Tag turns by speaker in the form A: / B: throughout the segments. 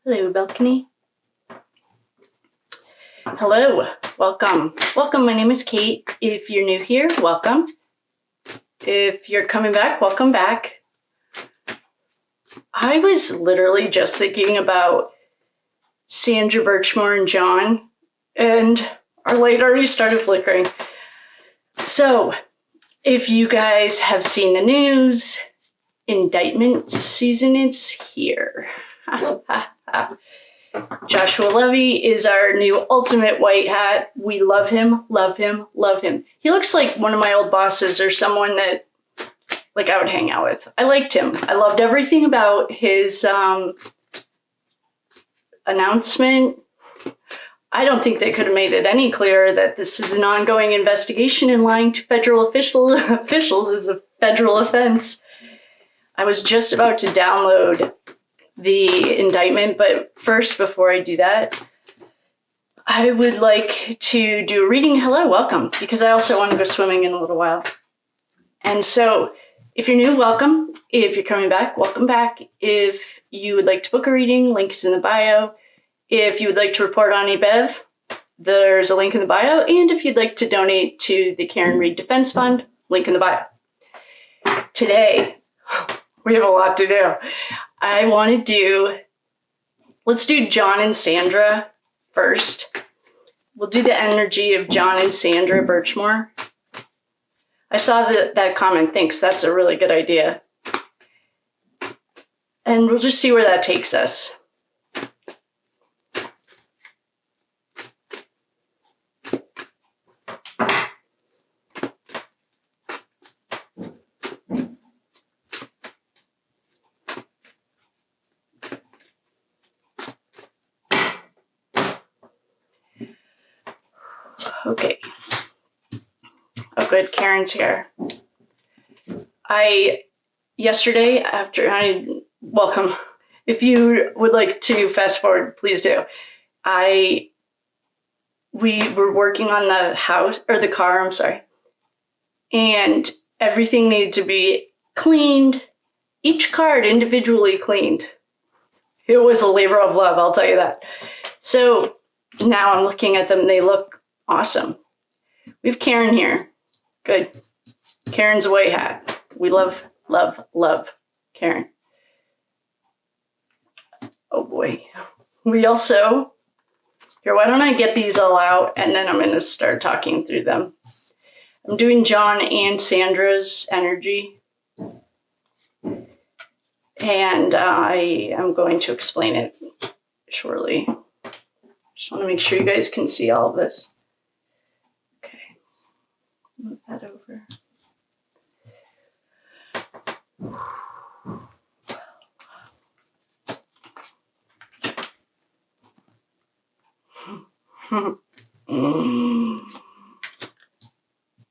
A: Hello, balcony. Hello, welcome. Welcome, my name is Kate. If you're new here, welcome. If you're coming back, welcome back. I was literally just thinking about Sandra Birchmore and John, and our light already started flickering. So, if you guys have seen the news, indictments season is here. Joshua Levy is our new ultimate white hat. We love him, love him, love him. He looks like one of my old bosses or someone that I would hang out with. I liked him. I loved everything about his announcement. I don't think they could have made it any clearer that this is an ongoing investigation and lying to federal officials is a federal offense. I was just about to download the indictment, but first, before I do that, I would like to do a reading. Hello, welcome, because I also want to go swimming in a little while. And so, if you're new, welcome. If you're coming back, welcome back. If you would like to book a reading, link is in the bio. If you would like to report on eBev, there's a link in the bio. And if you'd like to donate to the Karen Reed Defense Fund, link in the bio. Today, we have a lot to do. I want to let's do John and Sandra first. We'll do the energy of John and Sandra Birchmore. I saw that comment. Thanks. That's a really good idea. And we'll just see where that takes us. Okay. Oh, good. Karen's here. Welcome. If you would like to fast forward, please do. We were working on the car, and everything needed to be cleaned, each card individually cleaned. It was a labor of love, I'll tell you that. So now I'm looking at them, they look awesome. We have Karen here. Good. Karen's a white hat. We love, love, love Karen. Oh boy. We also, here, why don't I get these all out and then I'm going to start talking through them. I'm doing John and Sandra's energy. And I am going to explain it shortly. Just want to make sure you guys can see all of this. Okay. Move that over.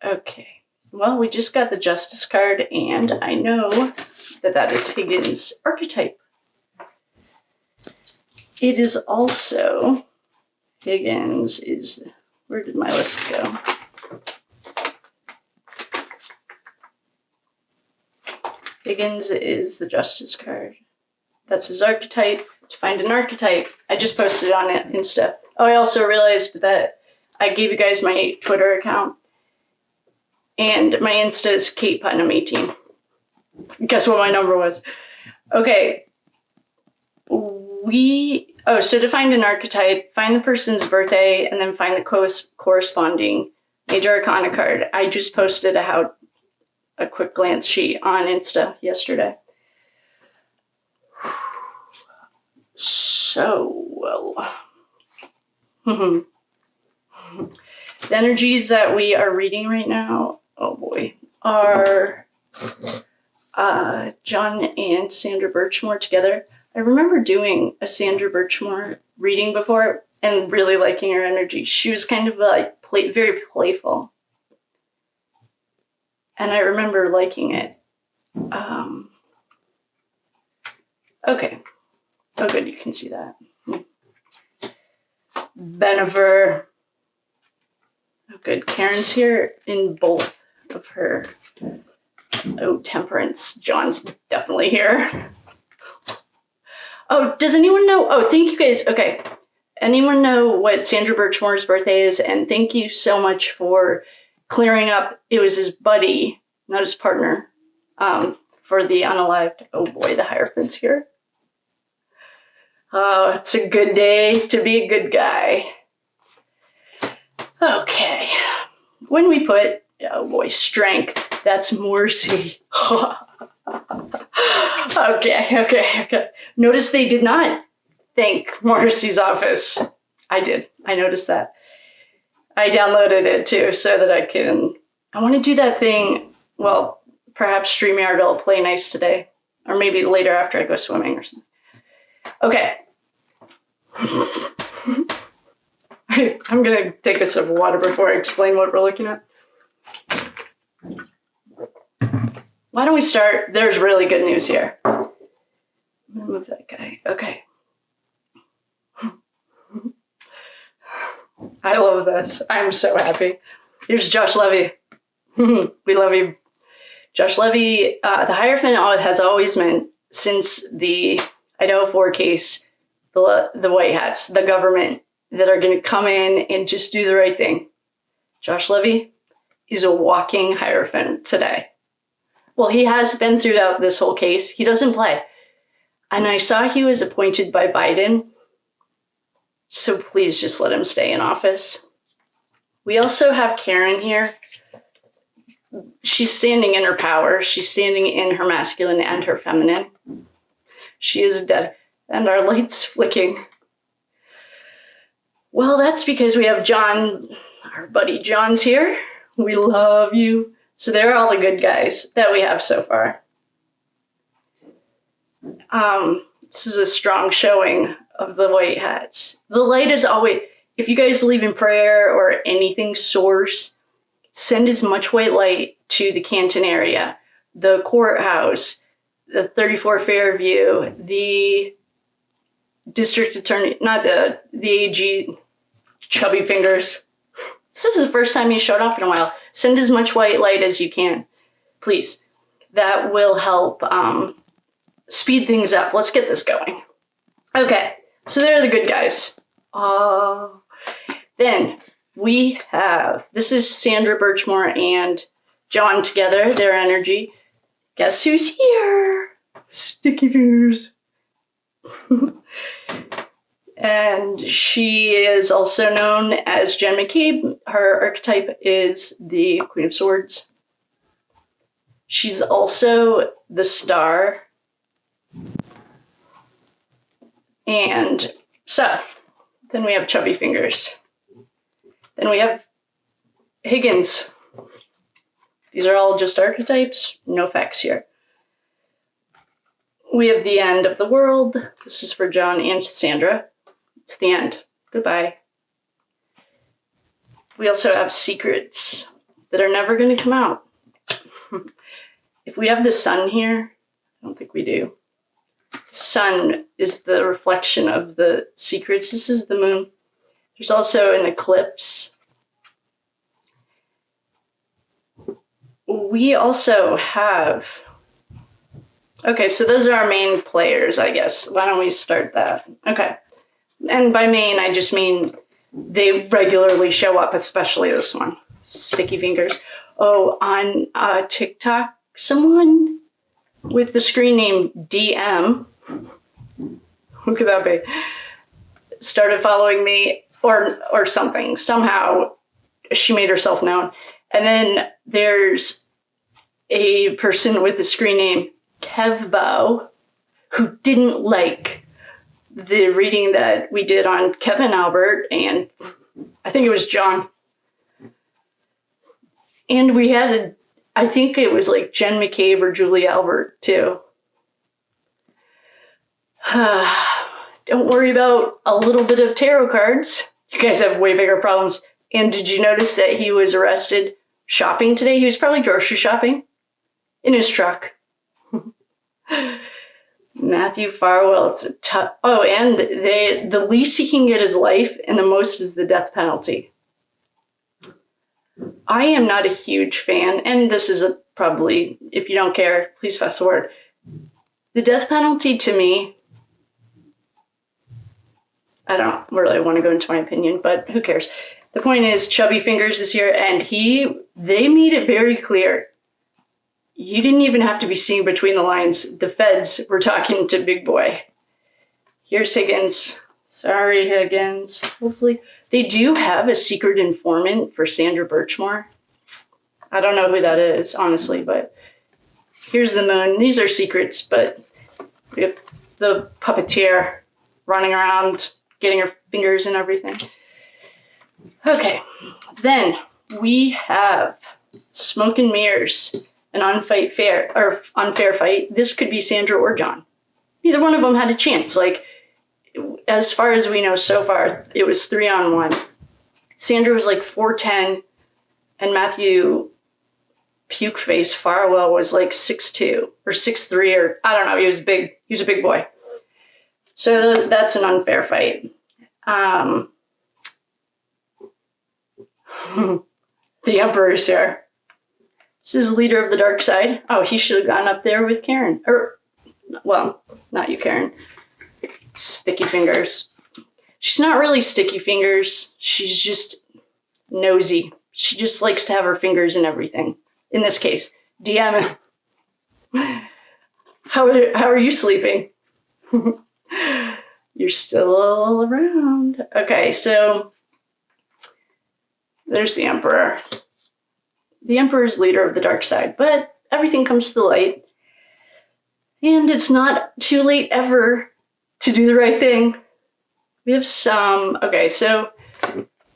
A: Okay. Well, we just got the Justice card, and I know that is Higgins' archetype. It is also Higgins is, where did my list go? Higgins is the Justice card. That's his archetype. To find an archetype, I just posted it on Insta. Oh, I also realized that I gave you guys my Twitter account. And my Insta is Kate Putnam 18. Guess what my number was? Okay. So to find an archetype, find the person's birthday, and then find the corresponding Major Arcana card. I just posted a quick glance sheet on Insta yesterday. So, well. The energies that we are reading right now, oh boy, are John and Sandra Birchmore together. I remember doing a Sandra Birchmore reading before and really liking her energy. She was kind of very playful. And I remember liking it. Okay. Oh, good, you can see that. Benefer. Oh, good. Karen's here in both of her. Oh, Temperance. John's definitely here. Oh, does anyone know? Oh, thank you guys. Okay. Anyone know what Sandra Birchmore's birthday is? And thank you so much for clearing up. It was his buddy, not his partner, for the unalived. Oh boy, the Hierophant's here. Oh, it's a good day to be a good guy. Okay. When we put, oh boy, strength, that's mercy. Okay. Notice they did not thank Marcy's office. I did. I noticed that. I downloaded it too so that I want to do that thing. Well, perhaps StreamYard will play nice today. Or maybe later after I go swimming or something. Okay. I'm going to take a sip of water before I explain what we're looking at. Why don't we start? There's really good news here. I'm going to move that guy. Okay. I love this. I'm so happy. Here's Josh Levy. We love you. Josh Levy, the Hierophant has always meant, since the Idaho 4 case, the white hats, the government, that are going to come in and just do the right thing. Josh Levy is a walking Hierophant today. Well, he has been throughout this whole case. He doesn't play. And I saw he was appointed by Biden. So please just let him stay in office. We also have Karen here. She's standing in her power. She's standing in her masculine and her feminine. She is dead. And our light's flicking. Well, that's because we have John, our buddy John's here. We love you. So they're all the good guys that we have so far. This is a strong showing of the white hats. The light is always, if you guys believe in prayer or anything source, send as much white light to the Canton area, the courthouse, the 34 Fairview, the district attorney, not the AG, Chubby Fingers. This is the first time he showed up in a while. Send as much white light as you can, please. That will help speed things up. Let's get this going. Okay, so they're the good guys. Then we have, this is Sandra Birchmore and John together, their energy. Guess who's here? Sticky Fingers. And she is also known as Jen McCabe. Her archetype is the Queen of Swords. She's also the Star. And so, then we have Chubby Fingers. Then we have Higgins. These are all just archetypes, no facts here. We have the end of the world. This is for John and Sandra. It's the end. Goodbye. We also have secrets that are never going to come out. If we have the sun here, I don't think we do. Sun is the reflection of the secrets. This is the moon. There's also an eclipse. We also have... Okay, so those are our main players, I guess. Why don't we start that? Okay. And by main, I just mean they regularly show up, especially this one. Sticky Fingers. Oh, on TikTok, someone with the screen name DM, who could that be, started following me or something. Somehow she made herself known. And then there's a person with the screen name Kevbo who didn't like the reading that we did on Kevin Albert, and I think it was John. And we had, I think it was like Jen McCabe or Julie Albert too. Don't worry about a little bit of tarot cards. You guys have way bigger problems. And did you notice that he was arrested shopping today? He was probably grocery shopping in his truck. Matthew Farwell, it's a tough... Oh, and the least he can get is life, and the most is the death penalty. I am not a huge fan, and this is probably, if you don't care, please fast forward. The death penalty, to me, I don't really want to go into my opinion, but who cares? The point is, Chubby Fingers is here, and they made it very clear. You didn't even have to be seeing between the lines. The feds were talking to Big Boy. Here's Higgins. Sorry, Higgins. Hopefully. They do have a secret informant for Sandra Birchmore. I don't know who that is, honestly, but here's the moon. These are secrets, but we have the puppeteer running around, getting her fingers and everything. Okay, then we have Smoke and Mirrors, an unfair fight. This could be Sandra or John. Neither one of them had a chance. Like, as far as we know so far, it was 3-on-1. Sandra was like 4'10", and Matthew Pukeface Farwell was like 6'2" or 6'3", or I don't know. He was big. He was a big boy. So that's an unfair fight. The Emperor's here. This is leader of the dark side. Oh, he should have gone up there with Karen. Or, well, not you, Karen. Sticky Fingers. She's not really Sticky Fingers. She's just nosy. She just likes to have her fingers in everything. In this case, DM. How are you sleeping? You're still around. Okay, so there's the Emperor. The Emperor is leader of the dark side, but everything comes to the light. And it's not too late ever to do the right thing. We have some, okay, so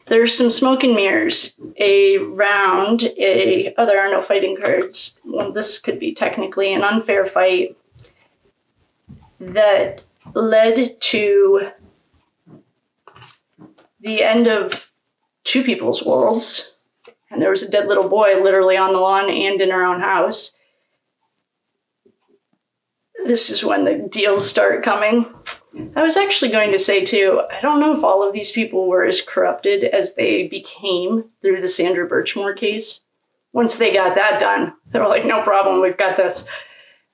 A: there's some smoke and mirrors. There are no fighting cards. Well, this could be technically an unfair fight that led to the end of two people's worlds. And there was a dead little boy literally on the lawn and in her own house. This is when the deals start coming. I was actually going to say, too, I don't know if all of these people were as corrupted as they became through the Sandra Birchmore case. Once they got that done, they were like, no problem, we've got this.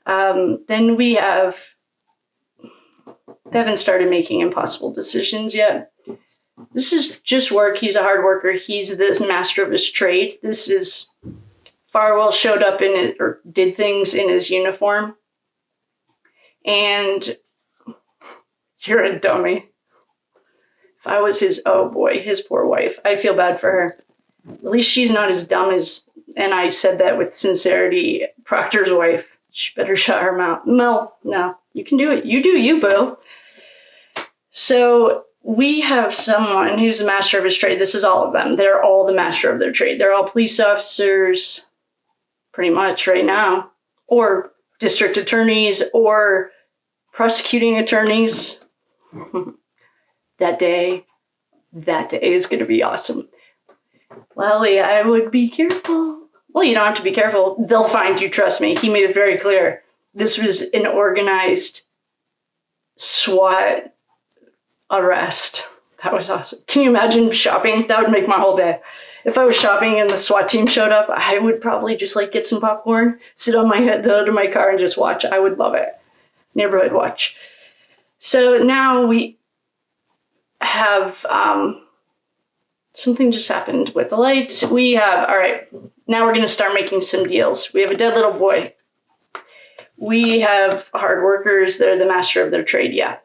A: Then we have... They haven't started making impossible decisions yet. This is just work. He's a hard worker. He's the master of his trade. This is... Farwell showed up or did things in his uniform. And... You're a dummy. If I was his poor wife, I feel bad for her. At least she's not as dumb as, and I said that with sincerity, Proctor's wife. She better shut her mouth. Mel, no, you can do it. You do you, boo. So we have someone who's a master of his trade. This is all of them. They're all the master of their trade. They're all police officers, pretty much right now, or district attorneys, or prosecuting attorneys. That day is going to be awesome. Well, yeah, I would be careful. Well, you don't have to be careful. They'll find you, trust me. He made it very clear. This was an organized SWAT arrest. That was awesome. Can you imagine shopping? That would make my whole day. If I was shopping and the SWAT team showed up, I would probably just like get some popcorn, sit on the hood of my car and just watch. I would love it. Neighborhood watch. So now we have, something just happened with the lights. All right, now we're going to start making some deals. We have a dead little boy. We have hard workers. They're the master of their trade, yeah.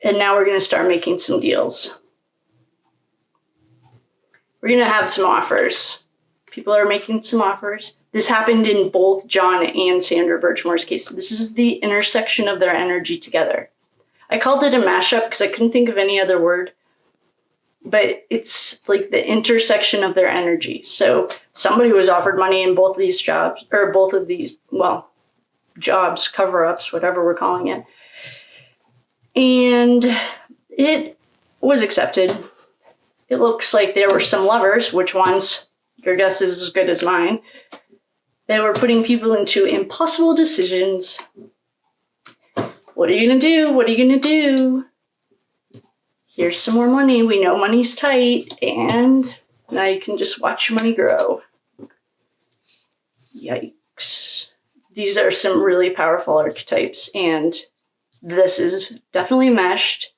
A: And now we're going to start making some deals. We're going to have some offers. People are making some offers. This happened in both John and Sandra Birchmore's case. This is the intersection of their energy together. I called it a mashup because I couldn't think of any other word. But it's like the intersection of their energy. So somebody was offered money in both of these jobs, jobs, cover-ups, whatever we're calling it. And it was accepted. It looks like there were some lovers. Which ones? Your guess is as good as mine. They were putting people into impossible decisions. What are you going to do? What are you going to do? Here's some more money. We know money's tight. And now you can just watch your money grow. Yikes. These are some really powerful archetypes. And this is definitely meshed.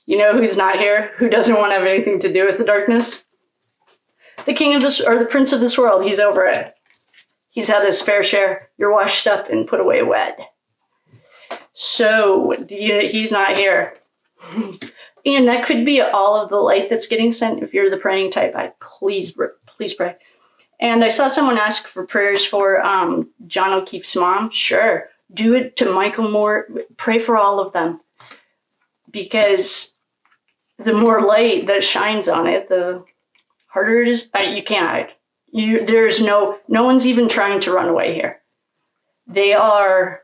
A: You know who's not here? Who doesn't want to have anything to do with the darkness? The king of this, or the prince of this world. He's over it. He's had his fair share. You're washed up and put away wet. So he's not here. And that could be all of the light that's getting sent. If you're the praying type, please pray. And I saw someone ask for prayers for John O'Keefe's mom. Sure. Do it to Michael Moore. Pray for all of them. Because the more light that shines on it, the harder it is. You can't hide. There's no one's even trying to run away here. They are.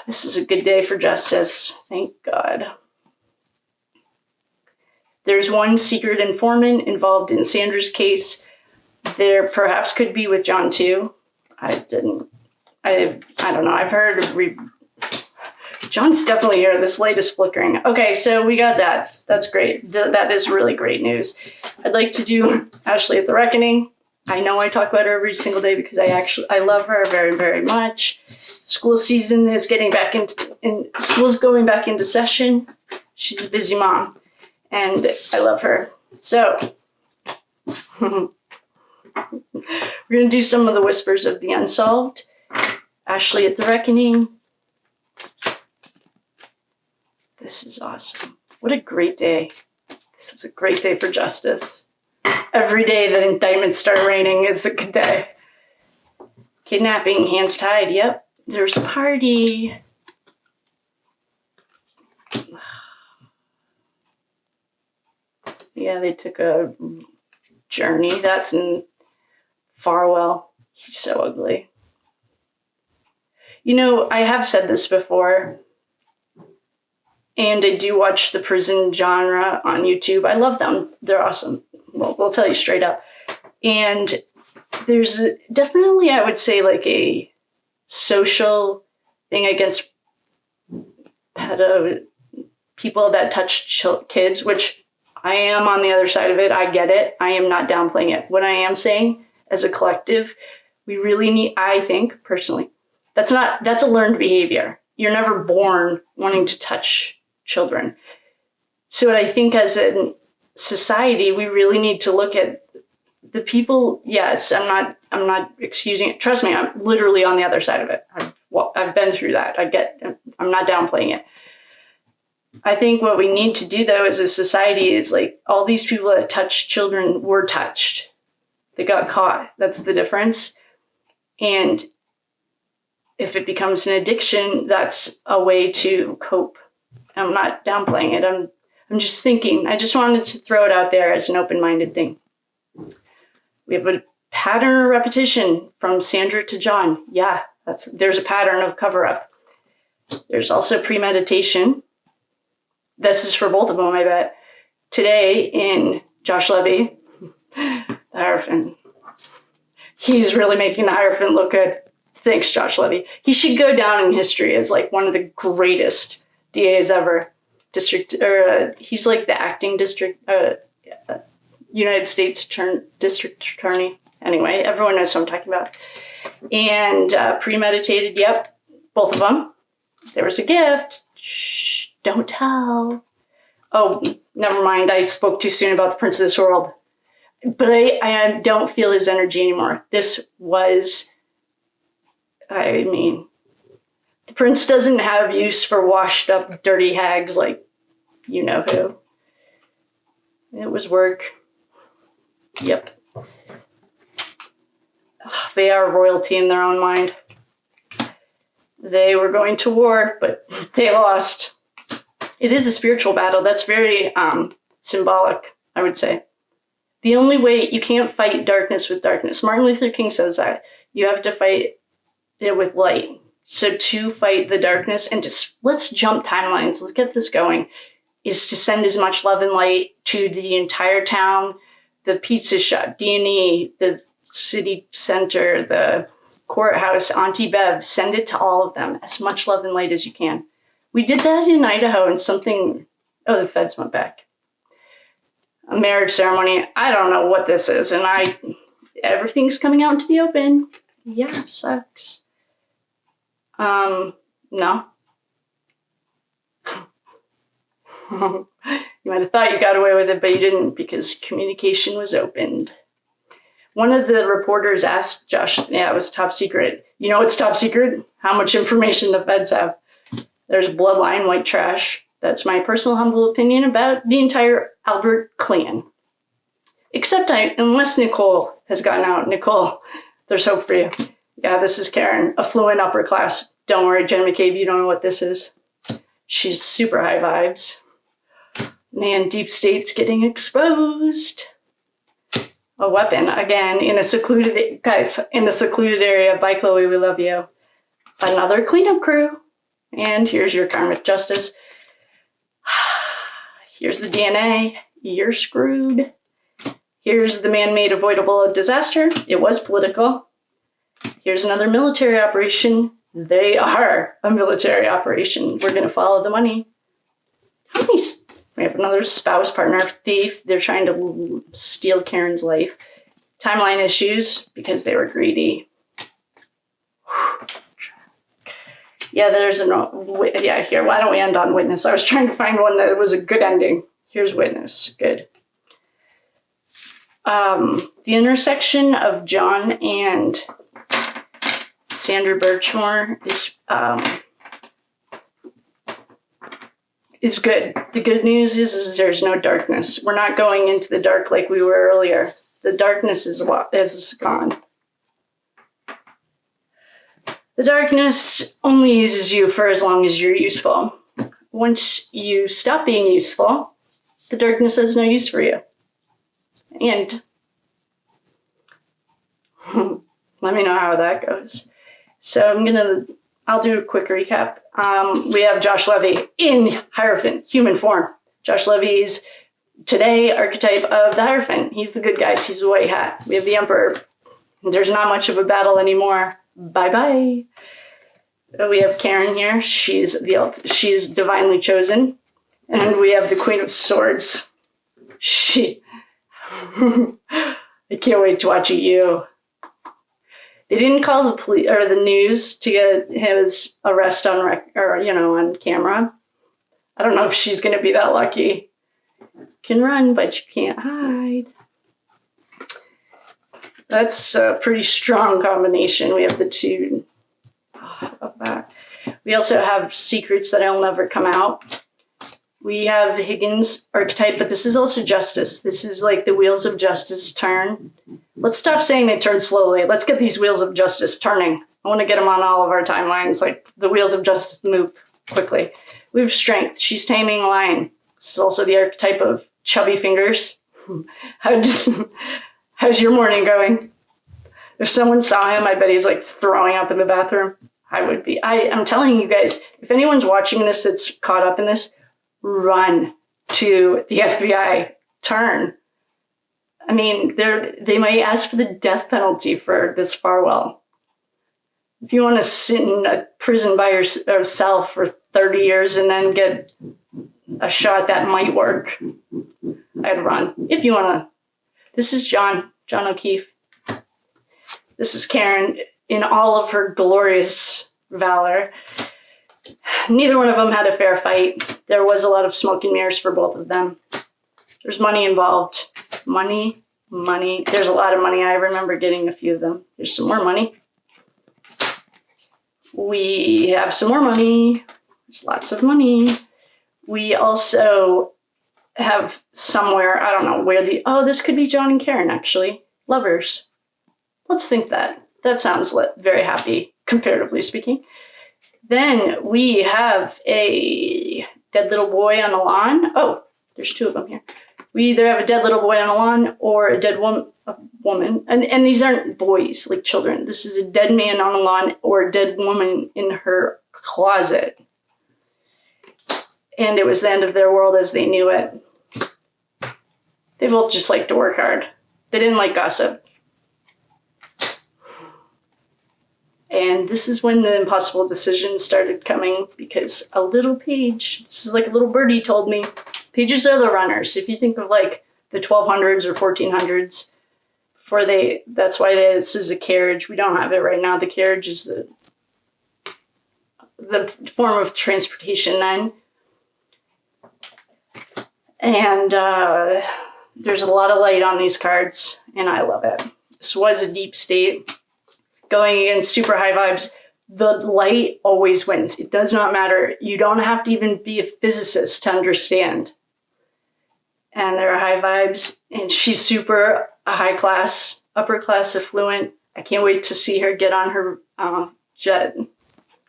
A: This is a good day for justice. Thank God. There's one secret informant involved in Sandra's case. There perhaps could be with John too. I don't know. I've heard John's definitely here. This latest flickering. Okay, so we got that. That's great. That is really great news. I'd like to do Ashley at the Reckoning. I know I talk about her every single day because I love her very, very much. School season is getting back school's going back into session. She's a busy mom, and I love her. So we're gonna do some of the whispers of the unsolved. Ashley at the Reckoning. This is awesome. What a great day. This is a great day for justice. Every day that indictments start raining is a good day. Kidnapping, hands tied. Yep. There's a party. Yeah, they took a journey. That's in Farwell. He's so ugly. You know, I have said this before, and I do watch the prison genre on YouTube. I love them. They're awesome. Well, we'll tell you straight up. And there's definitely, I would say, like a social thing against people that touch kids, which I am on the other side of it. I get it. I am not downplaying it. What I am saying, as a collective, we really need, I think, personally, that's a learned behavior. You're never born wanting to touch children. So what I think as a society, we really need to look at the people. Yes, I'm not excusing it. Trust me, I'm literally on the other side of it. I've been through that. I'm not downplaying it. I think what we need to do though as a society is like all these people that touch children were touched. They got caught. That's the difference. And if it becomes an addiction, that's a way to cope. I'm not downplaying it. I'm just thinking. I just wanted to throw it out there as an open-minded thing. We have a pattern of repetition from Sandra to John. Yeah, there's a pattern of cover-up. There's also premeditation. This is for both of them, I bet. Today in Josh Levy, the Hierophant. He's really making the Hierophant look good. Thanks, Josh Levy. He should go down in history as like one of the greatest DAs ever. He's like the acting United States district attorney. Anyway, everyone knows what I'm talking about. And premeditated, yep, both of them. There was a gift. Shh, don't tell. Oh, never mind. I spoke too soon about the Prince of this world. But I don't feel his energy anymore. This was, the Prince doesn't have use for washed up, dirty hags like you know who. It was work. Yep. They are royalty in their own mind. They were going to war, but they lost. It is a spiritual battle. That's very symbolic, I would say. The only way, you can't fight darkness with darkness. Martin Luther King says that. You have to fight it with light. So to fight the darkness and let's jump timelines. Let's get this going. Is to send as much love and light to the entire town, the pizza shop, D&E, the city center, the courthouse, Auntie Bev. Send it to all of them. As much love and light as you can. We did that in Idaho and the feds went back. A marriage ceremony. I don't know what this is. And everything's coming out into the open. Yeah, sucks. No. You might have thought you got away with it, but you didn't because communication was opened. One of the reporters asked Josh, yeah, it was top secret. You know what's top secret? How much information the feds have. There's bloodline, white trash. That's my personal humble opinion about the entire Albert clan. Except unless Nicole has gotten out. Nicole, there's hope for you. Yeah, this is Karen, affluent upper class. Don't worry, Jen McCabe, you don't know what this is. She's super high vibes. Man, deep state's getting exposed. A weapon, again, in a secluded area. Bye, Chloe, we love you. Another cleanup crew. And here's your karmic justice. Here's the DNA. You're screwed. Here's the man-made avoidable disaster. It was political. Here's another military operation. They are a military operation. We're going to follow the money. How many? We have another spouse, partner, thief. They're trying to steal Karen's life. Timeline issues because they were greedy. Yeah, here. Why don't we end on witness? I was trying to find one that was a good ending. Here's witness. Good. The intersection of John and Sandra Birchmore is good. The good news is there's no darkness. We're not going into the dark like we were earlier. The darkness is gone. The darkness only uses you for as long as you're useful. Once you stop being useful, the darkness has no use for you. And let me know how that goes. So I'll do a quick recap. We have Josh Levy in Hierophant, human form. Josh Levy is today archetype of the Hierophant. He's the good guy. He's the white hat. We have the Emperor. There's not much of a battle anymore. Bye-bye. We have Karen here. She's divinely chosen. And we have the Queen of Swords. I can't wait to watch you. They didn't call the police or the news to get his arrest on camera. I don't know if she's going to be that lucky. You can run, but you can't hide. That's a pretty strong combination. We have the two of that. We also have secrets that'll never come out. We have the Higgins archetype, but this is also justice. This is like the wheels of justice turn. Let's stop saying they turn slowly. Let's get these wheels of justice turning. I want to get them on all of our timelines. Like the wheels of justice move quickly. We have strength. She's taming a lion. This is also the archetype of Chubby Fingers. How's your morning going? If someone saw him, I bet he's like throwing up in the bathroom. I would be. I'm telling you guys, if anyone's watching this that's caught up in this, run to the FBI. Turn. I mean, they might ask for the death penalty for this Farwell. If you want to sit in a prison by yourself for 30 years and then get a shot that might work, I'd run. If you want to. This is John O'Keefe. This is Karen in all of her glorious valor. Neither one of them had a fair fight. There was a lot of smoke and mirrors for both of them. There's money involved. Money. There's a lot of money. I remember getting a few of them. There's some more money. We have some more money. There's lots of money. We also have somewhere, I don't know where this could be John and Karen actually. Lovers. Let's think that. That sounds very happy, comparatively speaking. Then we have a dead little boy on a lawn. Oh, there's two of them here. We either have a dead little boy on a lawn or a dead woman. And these aren't boys, like children. This is a dead man on a lawn or a dead woman in her closet. And it was the end of their world as they knew it. They both just liked to work hard. They didn't like gossip. And this is when the impossible decisions started coming because a little page, this is like a little birdie told me, pages are the runners. If you think of like the 1200s or 1400s, that's why this is a carriage. We don't have it right now. The carriage is the form of transportation then. And there's a lot of light on these cards, and I love it. This was a deep state going against super high vibes. The light always wins. It does not matter. You don't have to even be a physicist to understand. And there are high vibes, and she's super high class, upper class affluent. I can't wait to see her get on her jet.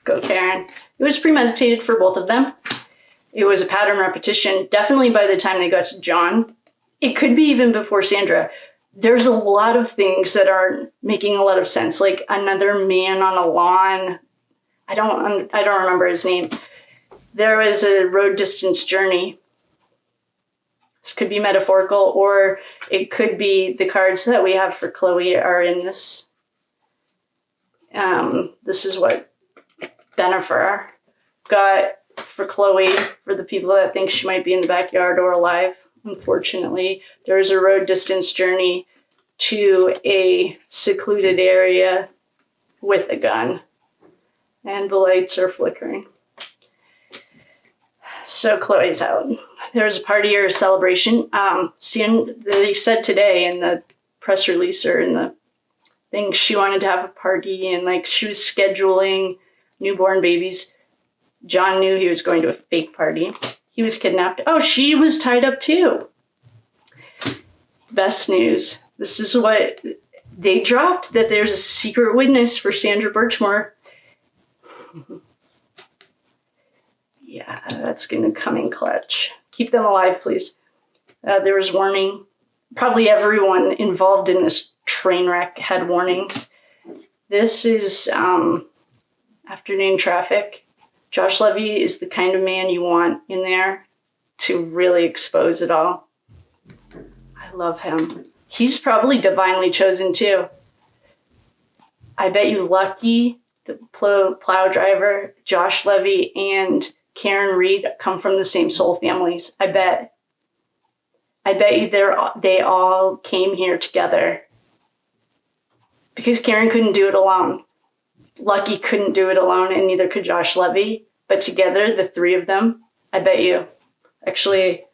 A: Go Karen. It was premeditated for both of them. It was a pattern repetition, definitely by the time they got to John. It could be even before Sandra. There's a lot of things that aren't making a lot of sense, like another man on a lawn. I don't remember his name. There was a road distance journey. This could be metaphorical, or it could be the cards that we have for Chloe are in this. This is what Bennifer got for Chloe, for the people that think she might be in the backyard or alive. Unfortunately, there is a road distance journey to a secluded area with a gun, and the lights are flickering. So Chloe's out. There was a party or a celebration. They said today in the press release or in the thing, she wanted to have a party, and like she was scheduling newborn babies. John knew he was going to a fake party. He was kidnapped. Oh, she was tied up too. Best news. This is what they dropped, that there's a secret witness for Sandra Birchmore. Yeah, that's going to come in clutch. Keep them alive, please. There was warning. Probably everyone involved in this train wreck had warnings. This is afternoon traffic. Josh Levy is the kind of man you want in there to really expose it all. I love him. He's probably divinely chosen too. I bet you Lucky, the plow driver, Josh Levy, and Karen Reed come from the same soul families. I bet you they all came here together. Because Karen couldn't do it alone. Lucky couldn't do it alone, and neither could Josh Levy. But together, the three of them, I bet you. Actually,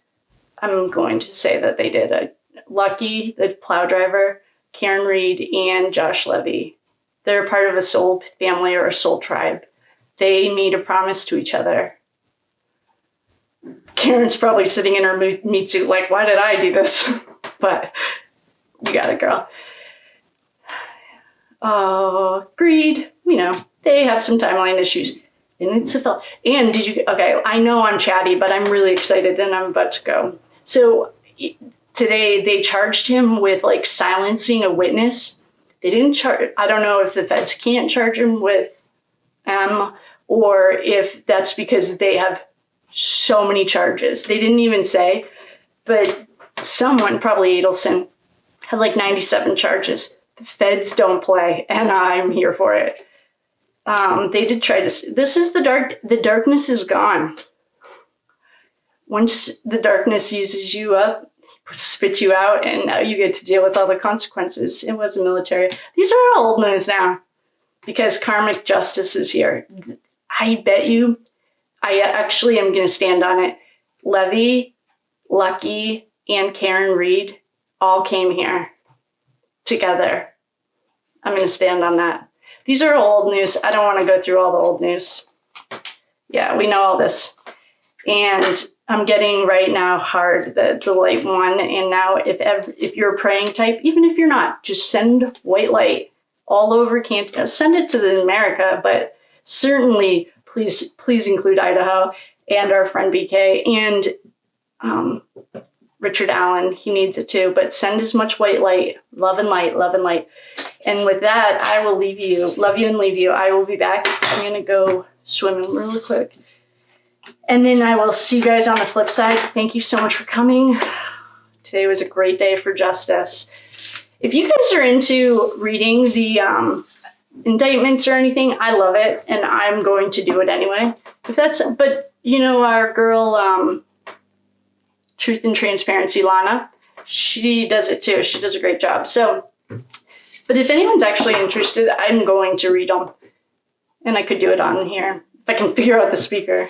A: I'm going to say that they did. Lucky, the plow driver, Karen Reed, and Josh Levy. They're part of a soul family or a soul tribe. They made a promise to each other. Karen's probably sitting in her meat suit like, why did I do this? But you got it, girl. Oh, greed. We know. They have some timeline issues. And it's a film. And okay, I know I'm chatty, but I'm really excited and I'm about to go. So today they charged him with like silencing a witness. They didn't charge, I don't know if the feds can't charge him with or if that's because they have so many charges. They didn't even say, but someone, probably Adelson, had like 97 charges. The feds don't play, and I'm here for it. They did try to, this is the darkness is gone. Once the darkness uses you up, spits you out, and now you get to deal with all the consequences. It wasn't military. These are all old news now, because karmic justice is here. I bet you, I actually am going to stand on it. Levy, Lucky, and Karen Reed all came here together. I'm going to stand on that. These are old news. I don't want to go through all the old news. Yeah, we know all this. And I'm getting right now hard the light one. And now if you're a praying type, even if you're not, just send white light all over Canton. Send it to the America, but certainly please include Idaho and our friend BK and Richard Allen. He needs it too, but send as much white light. Love and light, love and light. And with that, I will leave you. Love you and leave you. I will be back. I'm going to go swimming really quick. And then I will see you guys on the flip side. Thank you so much for coming. Today was a great day for justice. If you guys are into reading the indictments or anything, I love it. And I'm going to do it anyway. But you know, our girl, Truth and Transparency, Lana, she does it too. She does a great job. So, but if anyone's actually interested, I'm going to read them. And I could do it on here if I can figure out the speaker.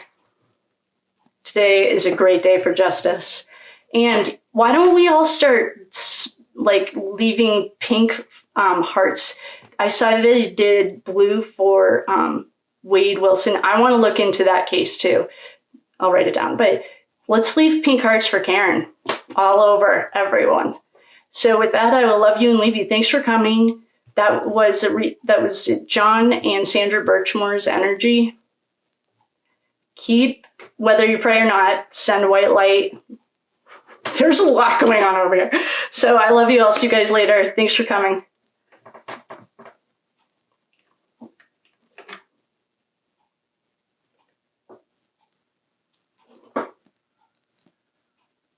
A: Today is a great day for justice. And why don't we all start like leaving pink hearts? I saw they did blue for Wade Wilson. I want to look into that case too. I'll write it down. But let's leave pink hearts for Karen all over everyone. So with that, I will love you and leave you. Thanks for coming. That was John and Sandra Birchmore's energy. Keep, whether you pray or not, send white light. There's a lot going on over here. So I love you. I'll see you guys later. Thanks for coming.